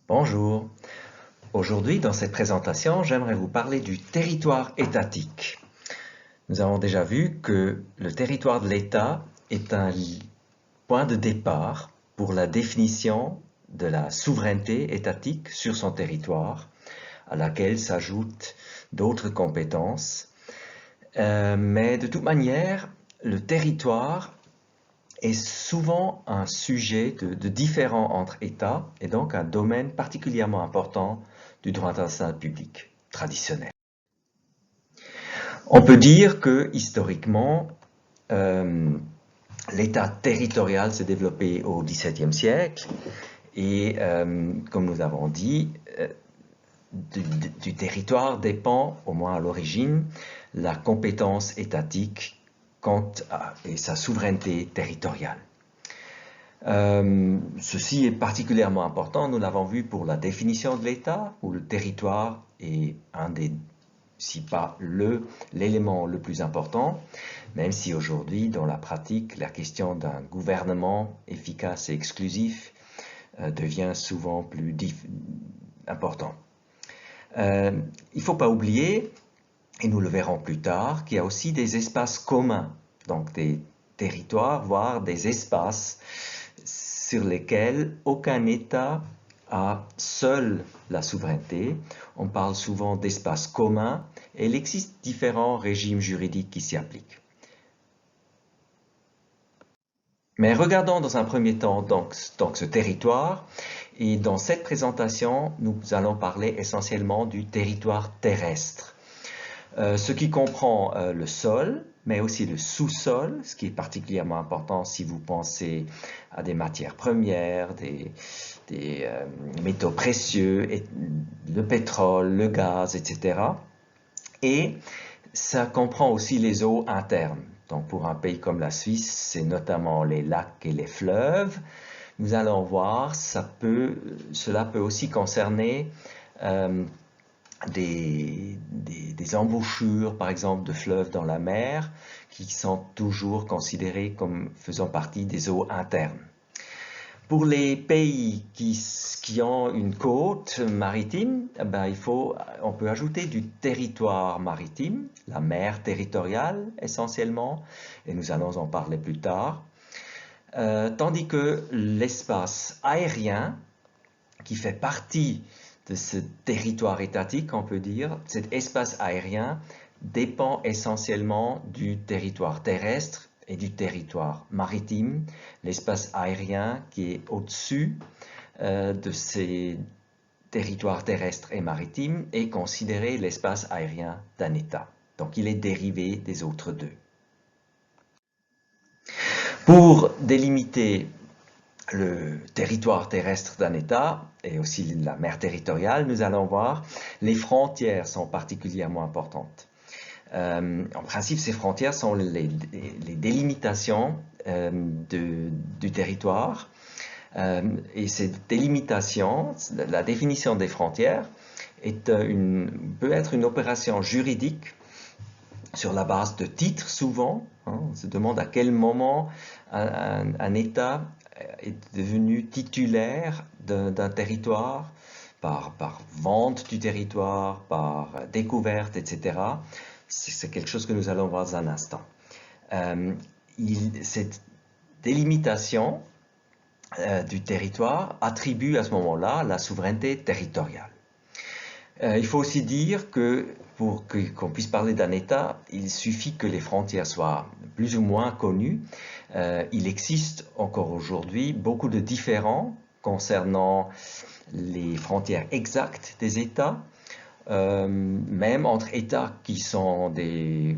Bonjour. Aujourd'hui, dans cette présentation, j'aimerais vous parler du territoire étatique. Nous avons déjà vu que le territoire de l'État est un point de départ pour la définition de la souveraineté étatique sur son territoire, à laquelle s'ajoutent d'autres compétences. Mais de toute manière, le territoire est souvent un sujet de différend entre États et donc un domaine particulièrement important du droit international public traditionnel. On peut dire que historiquement, l'État territorial s'est développé au XVIIe siècle et, comme nous avons dit, du territoire dépend, au moins à l'origine, la compétence étatique et sa souveraineté territoriale. Ceci est particulièrement important, nous l'avons vu pour la définition de l'État, où le territoire est un des, si pas l'élément le plus important, même si aujourd'hui, dans la pratique, la question d'un gouvernement efficace et exclusif devient souvent plus important. Il ne faut pas oublier, et nous le verrons plus tard, qu'il y a aussi des espaces communs, donc des territoires, voire des espaces sur lesquels aucun État a seul la souveraineté. On parle souvent d'espaces communs et il existe différents régimes juridiques qui s'y appliquent. Mais regardons dans un premier temps donc ce territoire, et dans cette présentation, nous allons parler essentiellement du territoire terrestre. Ce qui comprend le sol, mais aussi le sous-sol, ce qui est particulièrement important si vous pensez à des matières premières, des métaux précieux, le pétrole, le gaz, etc. Et ça comprend aussi les eaux internes. Donc pour un pays comme la Suisse, c'est notamment les lacs et les fleuves. Nous allons voir, cela peut aussi concerner des embouchures, par exemple, de fleuves dans la mer, qui sont toujours considérées comme faisant partie des eaux internes. Pour les pays qui ont une côte maritime, on peut ajouter du territoire maritime, la mer territoriale essentiellement, et nous allons en parler plus tard. Tandis que l'espace aérien, qui fait partie de ce territoire étatique, on peut dire, cet espace aérien dépend essentiellement du territoire terrestre et du territoire maritime. L'espace aérien qui est au-dessus de ces territoires terrestres et maritimes est considéré l'espace aérien d'un État. Donc il est dérivé des autres deux. Pour délimiter le territoire terrestre d'un État et aussi la mer territoriale, nous allons voir, les frontières sont particulièrement importantes. En principe, ces frontières sont les délimitations du territoire. Et cette délimitation, la définition des frontières, peut être une opération juridique sur la base de titres souvent. On se demande à quel moment un État est devenu titulaire d'un territoire par vente du territoire, par découverte, etc. C'est quelque chose que nous allons voir dans un instant. Cette délimitation du territoire attribue à ce moment-là la souveraineté territoriale. Il faut aussi dire que pour qu'on puisse parler d'un État, il suffit que les frontières soient plus ou moins connues. Il existe encore aujourd'hui beaucoup de différends concernant les frontières exactes des États, même entre États qui sont des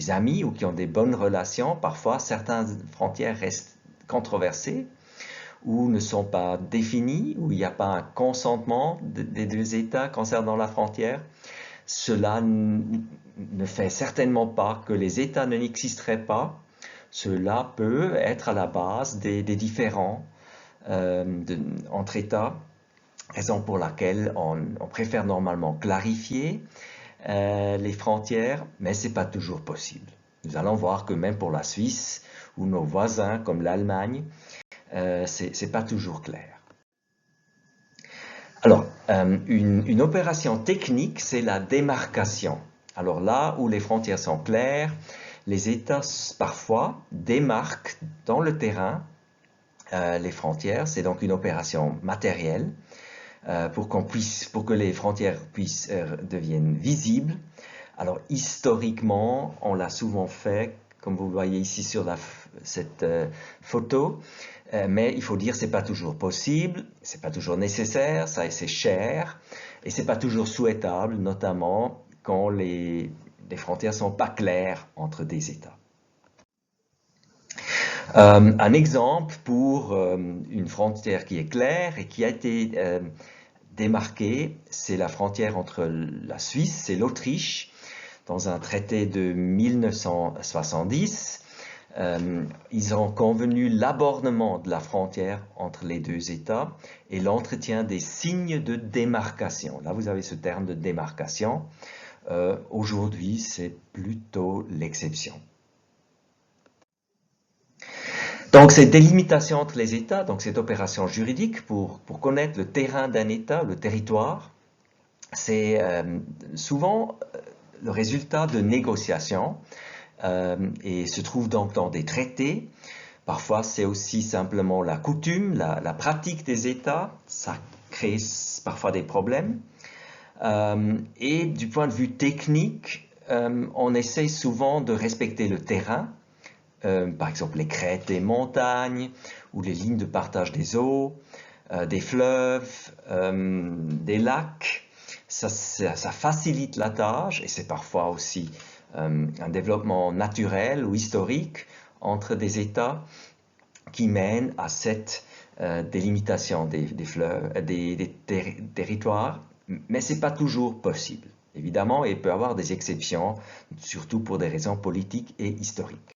amis ou qui ont des bonnes relations. Parfois, certaines frontières restent controversées ou ne sont pas définies, où il n'y a pas un consentement des deux États concernant la frontière. Cela ne fait certainement pas que les États n'existeraient pas. Cela peut être à la base des différends entre États, raison pour laquelle on préfère normalement clarifier les frontières, mais ce n'est pas toujours possible. Nous allons voir que même pour la Suisse ou nos voisins comme l'Allemagne, c'est pas toujours clair. Une opération technique, c'est la démarcation. Alors là où les frontières sont claires, les États parfois démarquent dans le terrain les frontières. C'est donc une opération matérielle pour que les frontières deviennent visibles. Alors historiquement, on l'a souvent fait, comme vous le voyez ici sur cette photo, mais il faut dire que ce n'est pas toujours possible, ce n'est pas toujours nécessaire, ça c'est cher, et ce n'est pas toujours souhaitable, notamment quand les frontières ne sont pas claires entre des États. Un exemple pour une frontière qui est claire et qui a été démarquée, c'est la frontière entre la Suisse et l'Autriche dans un traité de 1970. Ils ont convenu l'abornement de la frontière entre les deux États et l'entretien des signes de démarcation. Là, vous avez ce terme de démarcation. Aujourd'hui, c'est plutôt l'exception. Donc, cette délimitation entre les États, donc cette opération juridique pour connaître le terrain d'un État, le territoire, c'est souvent le résultat de négociations et se trouve donc dans des traités. Parfois, c'est aussi simplement la coutume, la pratique des États. Ça crée parfois des problèmes. Et du point de vue technique, on essaie souvent de respecter le terrain. Par exemple les crêtes des montagnes ou les lignes de partage des eaux, des fleuves, des lacs. Ça facilite la tâche et c'est parfois aussi un développement naturel ou historique entre des États qui mènent à cette délimitation des territoires, mais ce n'est pas toujours possible. Évidemment, il peut y avoir des exceptions, surtout pour des raisons politiques et historiques.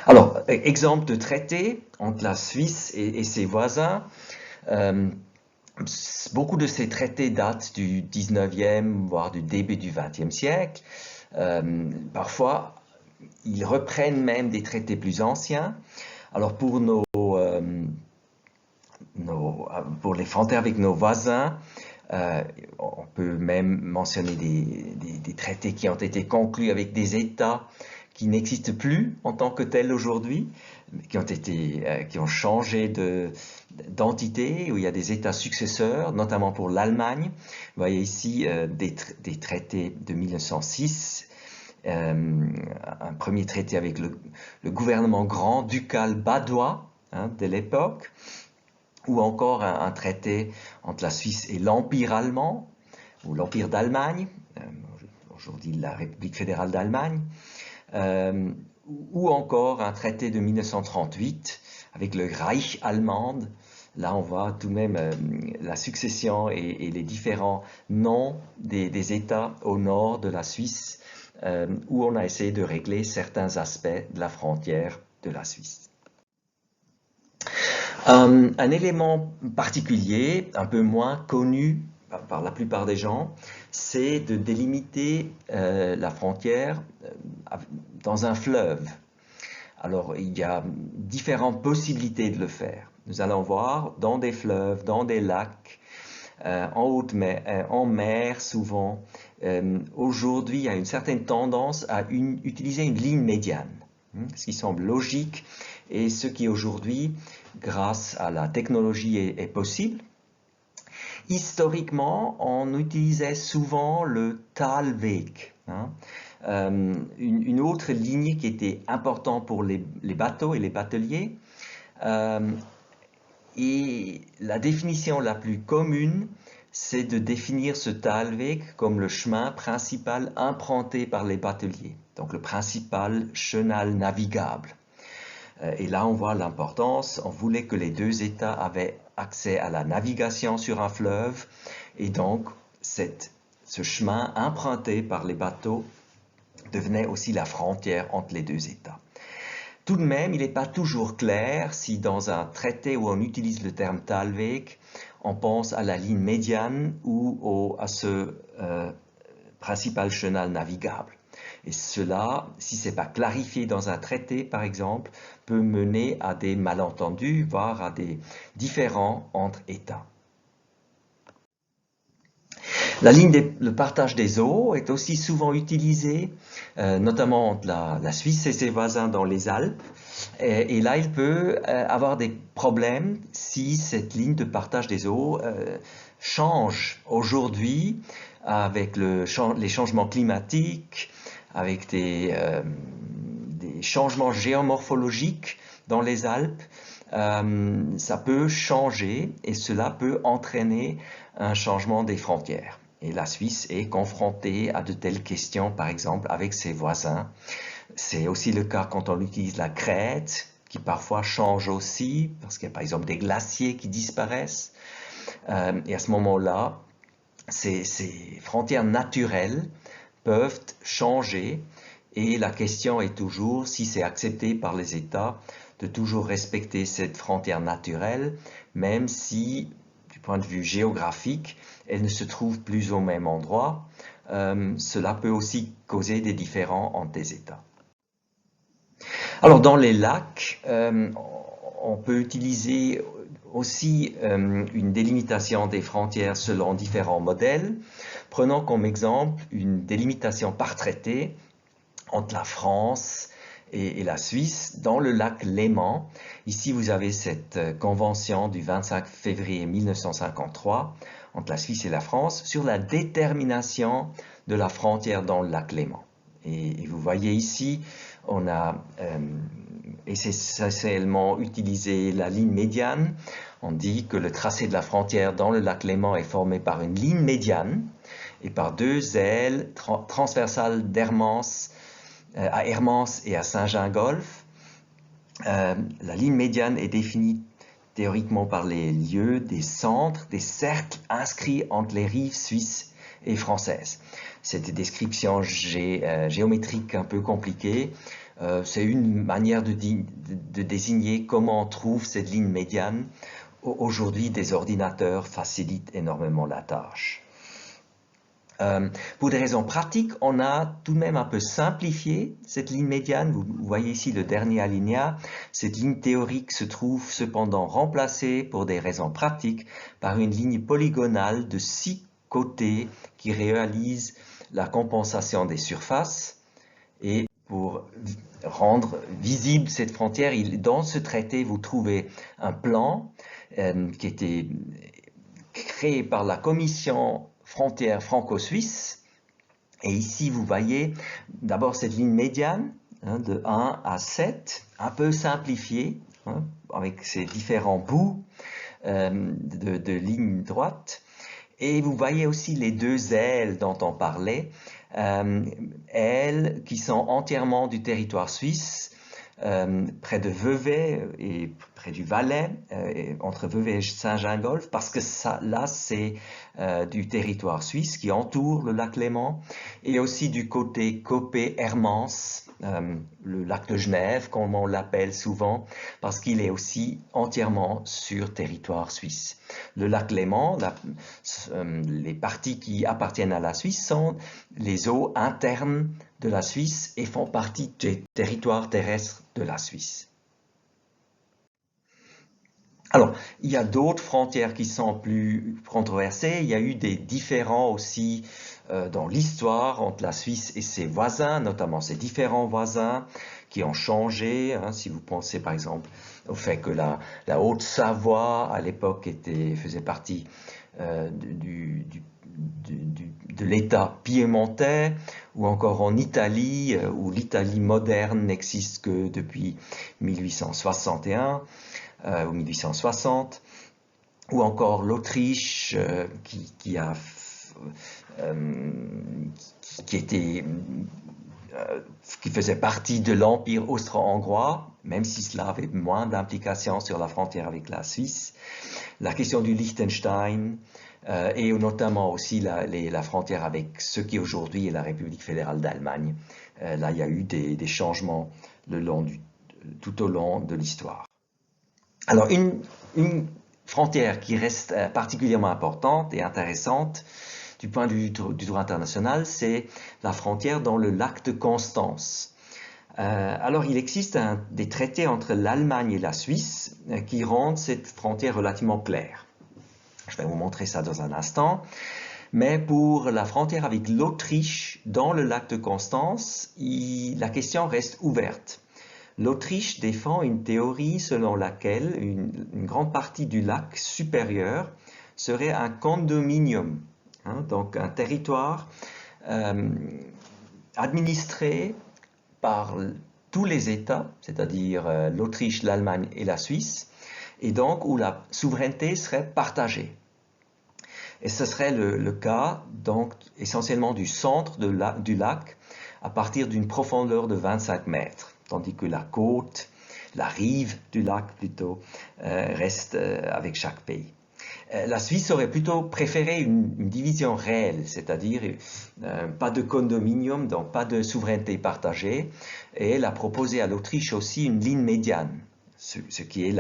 Alors, exemple de traité entre la Suisse et ses voisins. Beaucoup de ces traités datent du 19e, voire du début du 20e siècle. Parfois, ils reprennent même des traités plus anciens. Alors, pour les frontières avec nos voisins, on peut même mentionner des traités qui ont été conclus avec des États qui n'existent plus en tant que tels aujourd'hui, qui ont changé d'entité, où il y a des États successeurs, notamment pour l'Allemagne. Vous voyez ici des traités de 1906, un premier traité avec le gouvernement grand-ducal badois de l'époque, ou encore un traité entre la Suisse et l'Empire allemand, ou l'Empire d'Allemagne, aujourd'hui la République fédérale d'Allemagne, ou encore un traité de 1938 avec le Reich allemand. Là, on voit tout de même la succession et les différents noms des États au nord de la Suisse, où on a essayé de régler certains aspects de la frontière de la Suisse. Un élément particulier, un peu moins connu par la plupart des gens, c'est de délimiter la frontière dans un fleuve. Alors, il y a différentes possibilités de le faire. Nous allons voir dans des fleuves, dans des lacs, en mer souvent. Aujourd'hui, il y a une certaine tendance à utiliser une ligne médiane, ce qui semble logique et ce qui aujourd'hui, grâce à la technologie, est possible. Historiquement, on utilisait souvent le Talweg, une autre ligne qui était importante pour les bateaux et les bateliers. Et la définition la plus commune, c'est de définir ce Talweg comme le chemin principal emprunté par les bateliers, donc le principal chenal navigable. Et là, on voit l'importance. On voulait que les deux États avaient accès à la navigation sur un fleuve. Et donc, ce chemin emprunté par les bateaux devenait aussi la frontière entre les deux États. Tout de même, il n'est pas toujours clair si dans un traité où on utilise le terme Talweg, on pense à la ligne médiane ou à ce principal chenal navigable. Et cela, si ce n'est pas clarifié dans un traité, par exemple, peut mener à des malentendus, voire à des différends entre États. La ligne de partage des eaux est aussi souvent utilisée, notamment entre la Suisse et ses voisins dans les Alpes. Et là, il peut avoir des problèmes si cette ligne de partage des eaux change aujourd'hui avec les changements climatiques, avec des changements géomorphologiques dans les Alpes. Ça peut changer et cela peut entraîner un changement des frontières. Et la Suisse est confrontée à de telles questions, par exemple, avec ses voisins. C'est aussi le cas quand on utilise la crête, qui parfois change aussi, parce qu'il y a par exemple des glaciers qui disparaissent. Et à ce moment-là, ces frontières naturelles peuvent changer. Et la question est toujours si c'est accepté par les États de toujours respecter cette frontière naturelle, même si, du point de vue géographique, elle ne se trouve plus au même endroit. Cela peut aussi causer des différends entre des États. Alors, dans les lacs, on peut utiliser aussi une délimitation des frontières selon différents modèles. Prenons comme exemple une délimitation par traité entre la France et la Suisse dans le lac Léman. Ici, vous avez cette convention du 25 février 1953 entre la Suisse et la France sur la détermination de la frontière dans le lac Léman. Et vous voyez ici, on a essentiellement utilisé la ligne médiane. On dit que le tracé de la frontière dans le lac Léman est formé par une ligne médiane et par deux ailes transversales à Hermance et à Saint-Gingolph. La ligne médiane est définie théoriquement par les lieux, des centres, des cercles inscrits entre les rives suisses et françaises. Cette description géométrique un peu compliquée, c'est une manière de désigner comment on trouve cette ligne médiane. Aujourd'hui, des ordinateurs facilitent énormément la tâche. Pour des raisons pratiques, on a tout de même un peu simplifié cette ligne médiane. Vous voyez ici le dernier alinéa. Cette ligne théorique se trouve cependant remplacée pour des raisons pratiques par une ligne polygonale de 6 côtés qui réalise la compensation des surfaces. Et pour rendre visible cette frontière, dans ce traité, vous trouvez un plan qui était créé par la Commission frontière franco-suisse. Et ici, vous voyez d'abord cette ligne médiane de 1 à 7, un peu simplifiée, avec ces différents bouts de lignes droites. Et vous voyez aussi les deux ailes dont on parlait, ailes qui sont entièrement du territoire suisse, près de Vevey et près du Valais, entre Vevey et Saint-Gingolph, parce que là c'est du territoire suisse qui entoure le lac Léman, et aussi du côté Copé-Hermance, le lac de Genève, comme on l'appelle souvent, parce qu'il est aussi entièrement sur territoire suisse. Le lac Léman, les parties qui appartiennent à la Suisse sont les eaux internes de la Suisse et font partie du territoire terrestre de la Suisse. Alors, il y a d'autres frontières qui sont plus controversées. Il y a eu des différends aussi dans l'histoire entre la Suisse et ses voisins, notamment ses différents voisins qui ont changé. Si vous pensez par exemple au fait que la Haute-Savoie à l'époque faisait partie de l'État piémontais, ou encore en Italie, où l'Italie moderne n'existe que depuis 1861 ou 1860, ou encore l'Autriche qui faisait partie de l'Empire austro-hongrois, même si cela avait moins d'implications sur la frontière avec la Suisse. La question du Liechtenstein, et notamment aussi la frontière avec ce qui aujourd'hui est la République fédérale d'Allemagne. Là, il y a eu des changements tout au long de l'histoire. Alors, une frontière qui reste particulièrement importante et intéressante du point de vue du droit international, c'est la frontière dans le lac de Constance. Alors, il existe des traités entre l'Allemagne et la Suisse qui rendent cette frontière relativement claire. Je vais vous montrer ça dans un instant. Mais pour la frontière avec l'Autriche, dans le lac de Constance, la question reste ouverte. L'Autriche défend une théorie selon laquelle une grande partie du lac supérieur serait un condominium, hein, donc un territoire administré par tous les États, c'est-à-dire l'Autriche, l'Allemagne et la Suisse, et donc où la souveraineté serait partagée. Et ce serait le cas donc essentiellement du centre du lac à partir d'une profondeur de 25 mètres, tandis que la côte, la rive du lac plutôt, reste avec chaque pays. La Suisse aurait plutôt préféré une division réelle, c'est-à-dire pas de condominium, donc pas de souveraineté partagée, et elle a proposé à l'Autriche aussi une ligne médiane, ce qui est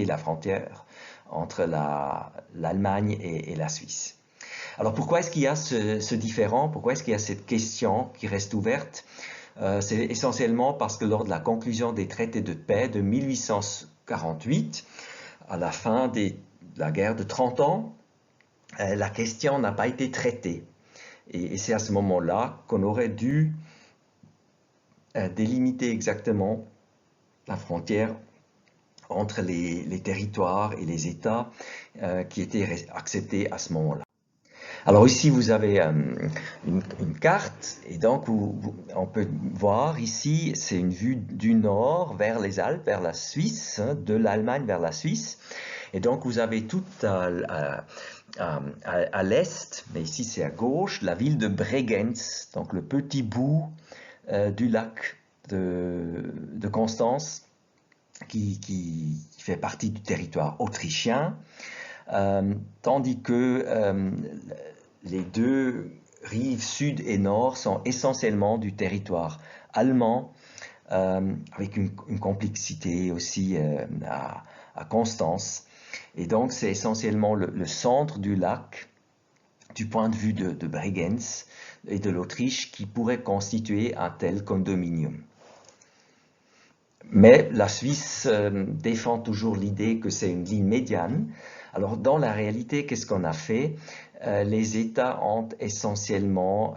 la frontière entre l'Allemagne et la Suisse. Alors pourquoi est-ce qu'il y a ce différend? Pourquoi est-ce qu'il y a cette question qui reste ouverte? C'est essentiellement parce que lors de la conclusion des traités de paix de 1848, à la fin de la guerre de 30 ans, la question n'a pas été traitée. Et c'est à ce moment-là qu'on aurait dû délimiter exactement la frontière entre les territoires et les États qui étaient acceptés à ce moment-là. Alors ici, vous avez une carte, et donc on peut voir ici, c'est une vue du nord vers les Alpes, vers la Suisse, hein, de l'Allemagne vers la Suisse. Et donc vous avez tout à l'est, mais ici c'est à gauche, la ville de Bregenz, donc le petit bout du lac de Constance, qui fait partie du territoire autrichien, tandis que les deux rives sud et nord sont essentiellement du territoire allemand, avec une complexité aussi à Constance. Et donc c'est essentiellement le centre du lac, du point de vue de Bregenz et de l'Autriche, qui pourrait constituer un tel condominium. Mais la Suisse défend toujours l'idée que c'est une ligne médiane. Alors dans la réalité, qu'est-ce qu'on a fait? Les États ont essentiellement,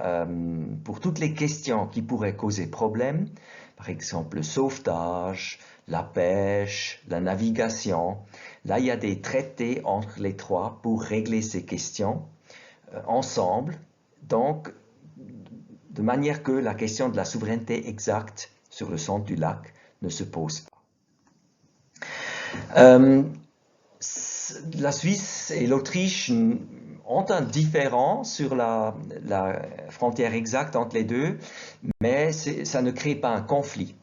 pour toutes les questions qui pourraient causer problème, par exemple le sauvetage, la pêche, la navigation, là il y a des traités entre les trois pour régler ces questions ensemble, donc de manière que la question de la souveraineté exacte sur le centre du lac ne se pose pas. La Suisse et l'Autriche ont un différend sur la frontière exacte entre les deux, mais ça ne crée pas un conflit.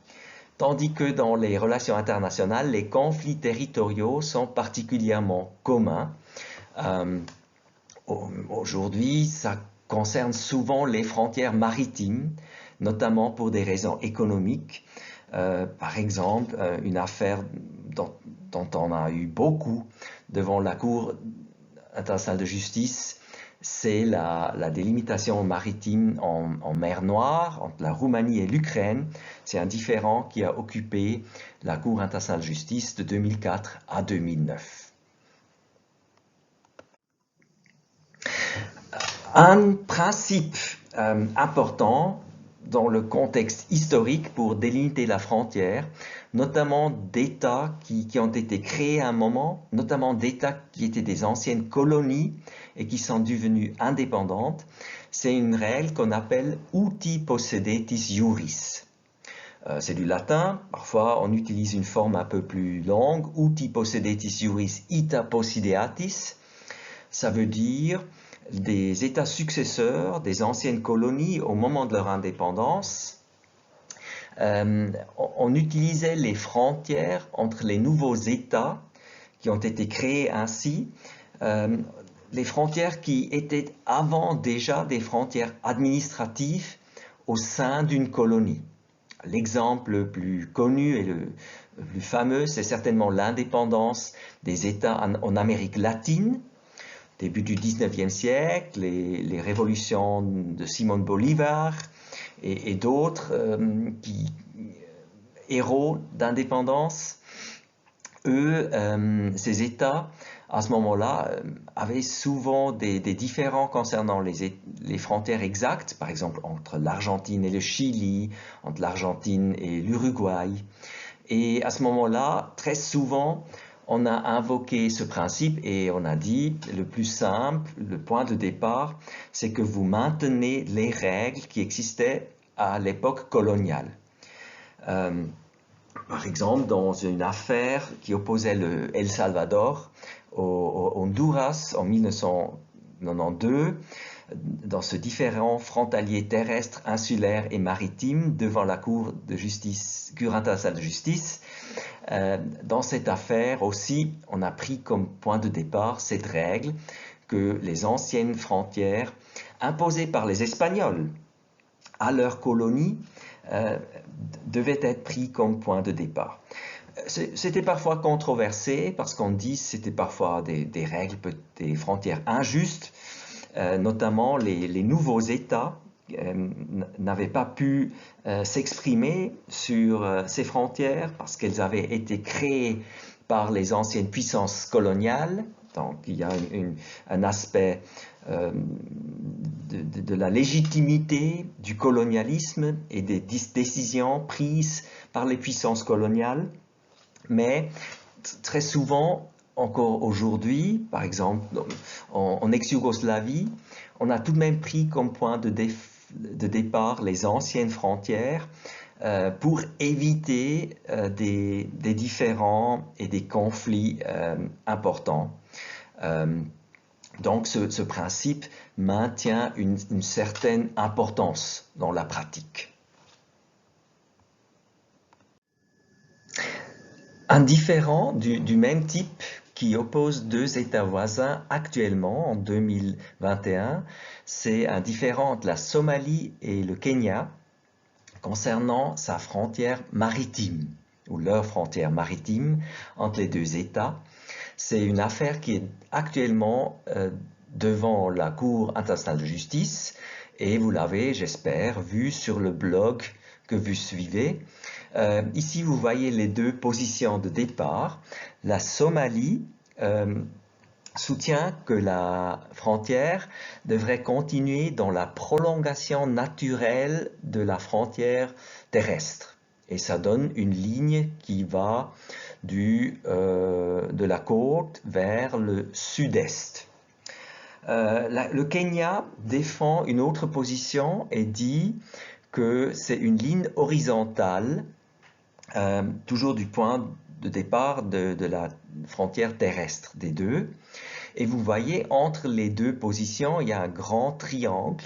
Tandis que dans les relations internationales, les conflits territoriaux sont particulièrement communs. Aujourd'hui, ça concerne souvent les frontières maritimes, notamment pour des raisons économiques. Par exemple, une affaire dont on a eu beaucoup devant la Cour internationale de justice, c'est la délimitation maritime en mer Noire entre la Roumanie et l'Ukraine. C'est un différend qui a occupé la Cour internationale de justice de 2004 à 2009. Un principe important dans le contexte historique pour délimiter la frontière, notamment d'États qui ont été créés à un moment, notamment d'États qui étaient des anciennes colonies et qui sont devenues indépendantes, c'est une règle qu'on appelle uti possidetis iuris. C'est du latin, parfois on utilise une forme un peu plus longue, uti possidetis iuris ita possideatis. Ça veut dire des États successeurs des anciennes colonies au moment de leur indépendance. On utilisait les frontières entre les nouveaux États qui ont été créés ainsi, les frontières qui étaient avant déjà des frontières administratives au sein d'une colonie. L'exemple le plus connu et le plus fameux, c'est certainement l'indépendance des États en Amérique latine, début du 19e siècle, les révolutions de Simón Bolívar et d'autres héros d'indépendance. Eux, ces États à ce moment-là, avaient souvent des différends concernant les frontières exactes, par exemple entre l'Argentine et le Chili, entre l'Argentine et l'Uruguay. Et à ce moment-là, très souvent, on a invoqué ce principe et on a dit le plus simple, le point de départ, c'est que vous maintenez les règles qui existaient à l'époque coloniale. Par exemple, dans une affaire qui opposait le El Salvador au Honduras en 1992, dans ce différend frontalier terrestre, insulaire et maritime devant la Cour internationale de justice, dans cette affaire aussi, on a pris comme point de départ cette règle que les anciennes frontières imposées par les Espagnols à leur colonie devaient être prises comme point de départ. C'était parfois controversé parce qu'on dit que c'était parfois des règles, des frontières injustes, notamment les nouveaux États n'avaient pas pu s'exprimer sur ces frontières parce qu'elles avaient été créées par les anciennes puissances coloniales. Donc il y a un aspect de la légitimité du colonialisme et des décisions prises par les puissances coloniales. Mais très souvent, encore aujourd'hui, par exemple en ex-Yougoslavie, on a tout de même pris comme point de départ les anciennes frontières pour éviter des différends et des conflits importants. Donc ce principe maintient une certaine importance dans la pratique. Un différend du même type qui oppose deux États voisins actuellement en 2021, c'est un différend entre la Somalie et le Kenya concernant sa frontière maritime ou leur frontière maritime entre les deux États. C'est une affaire qui est actuellement devant la Cour internationale de justice et vous l'avez, j'espère, vu sur le blog que vous suivez. Ici, vous voyez les deux positions de départ. La Somalie soutient que la frontière devrait continuer dans la prolongation naturelle de la frontière terrestre. Et ça donne une ligne qui va de la côte vers le sud-est. Le Kenya défend une autre position et dit que c'est une ligne horizontale, toujours du point de départ de la frontière terrestre des deux. Et vous voyez, entre les deux positions, il y a un grand triangle.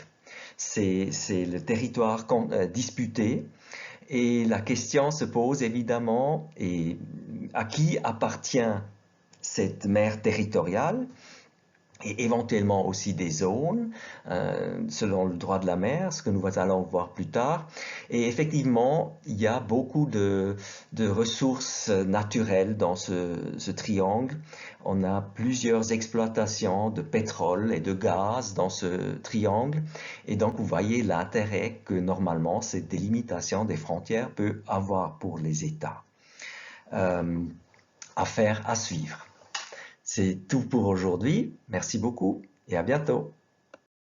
C'est le territoire disputé. Et la question se pose évidemment, à qui appartient cette mer territoriale? Et éventuellement aussi des zones, selon le droit de la mer, ce que nous allons voir plus tard. Et effectivement, il y a beaucoup de ressources naturelles dans ce triangle. On a plusieurs exploitations de pétrole et de gaz dans ce triangle. Et donc, vous voyez l'intérêt que normalement cette délimitation des frontières peut avoir pour les États. Affaire à suivre. C'est tout pour aujourd'hui. Merci beaucoup et à bientôt.